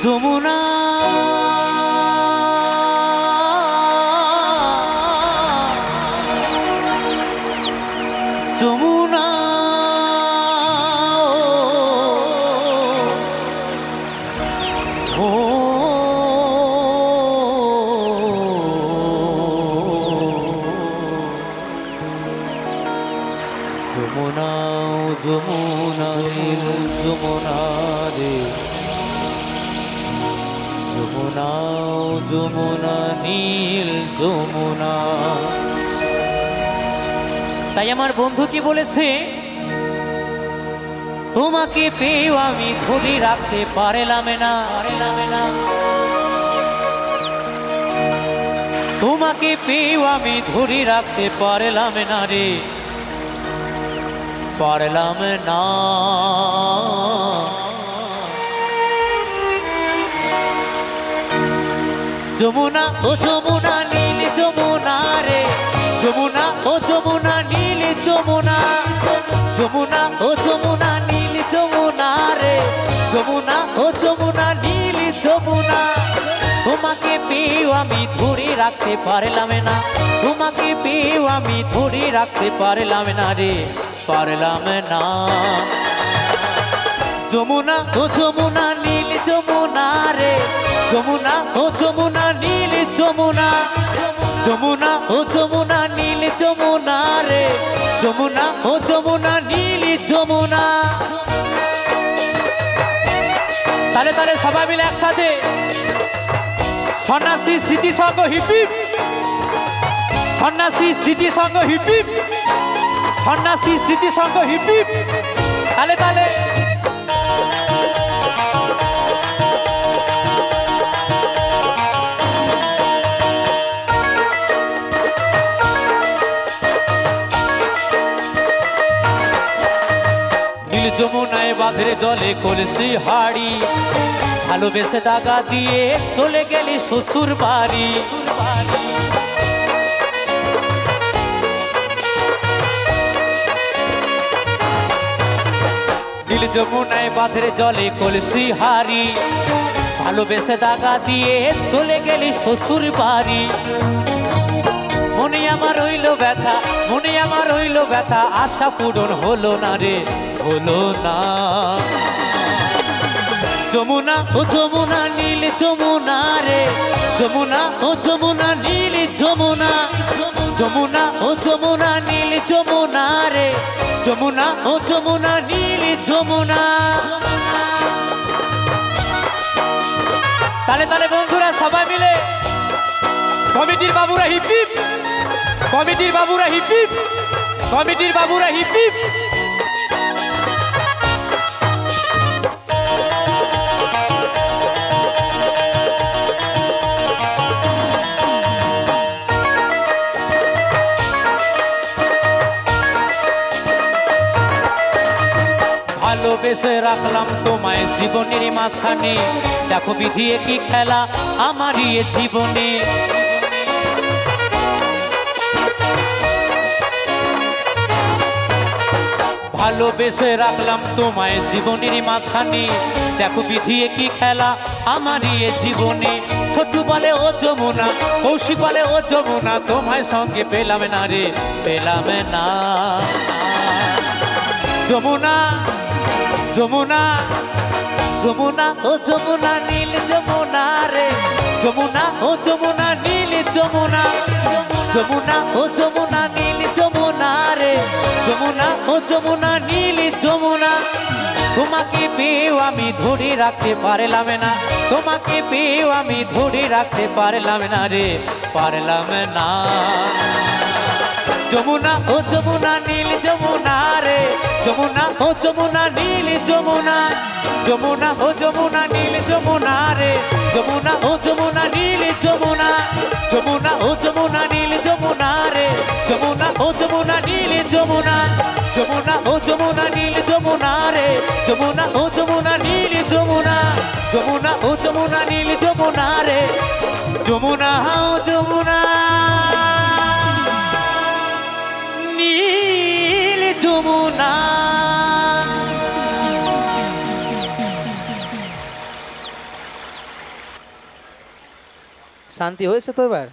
যমুনা যমুনা ও যমুনা যমুনা নীল যমুনা রে যমুনা যমুনা নীল যমুনা। তাই আমার বন্ধু কি বলেছে, তোমাকে পেয়েও আমি ধরে রাখতে পারলাম না, তোমাকে পেয়েও আমি ধরে রাখতে পারলাম না রে, পারলাম না। যমুনা ও যমুনা নীল যমুনা রে, যমুনা ও যমুনা নীল যমুনা, যমুনা ও যমুনা নীল যমুনা রে, যমুনা ও যমুনা নীল যমুনা। তোমাকে পেয়েও আমি ধরে রাখতে পারলাম না, তোমাকে পেয়েও আমি ধরে রাখতে পারলাম না রে, পারলাম না। যমুনা ও যমুনা নীল যমুনা রে, যমুনা ও যমুনা নীল যমুনা, যমুনা ও যমুনা নীল যমুনা রে, যমুনা ও যমুনা নীল যমুনা। তালে তালে সবাই মিলে একসাথে সন্ন্যাসী স্মৃতি সংঘ হিপিপ, সন্ন্যাসী স্মৃতি সংঘ হিপিপ, সন্ন্যাসী স্মৃতি সংঘ হিপিপ। তালে তালে যমুনায় বাঁধের জলে কলসি হাড়ি, ভালোবেসে দাগা দিয়ে চলে গেলি শ্বশুর বাড়ি। নীল যমুনায় বাঁধের জলে কলসি হাড়ি, ভালোবেসে দাগা দিয়ে চলে গেলি শ্বশুর বাড়ি। মনে আমার হইল ব্যথা, মনে আমার হইল ব্যথা, আশা পূরণ হলো না রে, হলো না। যমুনা ও যমুনা নীল যমুনা রে, যমুনা ও যমুনা নীল যমুনা, যমুনা ও যমুনা নীল যমুনা রে, যমুনা ও যমুনা নীল যমুনা। তালে তালে বন্ধুরা সবাই মিলে কমিটির বাবুরা হিপিপ, কমিটির বাবুরা হিপিপ, কমিটির বাবুরা হিপিপ। ভালোবেসে রাখলাম তোমায় জীবনের মাঝখানে, দেখো বিধি কি খেলা আমারই এ জীবনে। ভালোবেসে রাখলাম তোমায় জীবনের মাঝখানে, দেখো বিধি কি খেলা আমারই এ জীবনে। ছোট্টু বলে ও যমুনা, কৌশিক বলে ও যমুনা, তোমায় সঙ্গে পেলাম না রে, পেলাম না। যমুনা যমুনা যমুনা ও যমুনা নীল যমুনা রে, যমুনা ও যমুনা নীল যমুনা, যমুনা ও যমুনা নীল যমুনা রে, যমুনা ও যমুনা নীল যমুনা। তোমাকে পেয়েও আমি ধরে রাখতে পারলাম না, তোমাকে পেয়েও আমি ধরে রাখতে পারলাম না রে, পারলাম না। যমুনা ও যমুনা নীল যমুনা রে, যমুনা ও যমুনা নীল যমুনা, যমুনা ও যমুনা নীল যমুনা রে, যমুনা ও যমুনা নীল যমুনা, যমুনা ও যমুনা নীল যমুনা রে, যমুনা ও যমুনা নীল যমুনা, যমুনা ও যমুনা নীল যমুনা রে, যমুনা ও যমুনা নীল যমুনা, যমুনা ও যমুনা নীল যমুনা রে, যমুনা ও যমুনা নীল যমুনা। শান্তি হয়েছে তো এবার?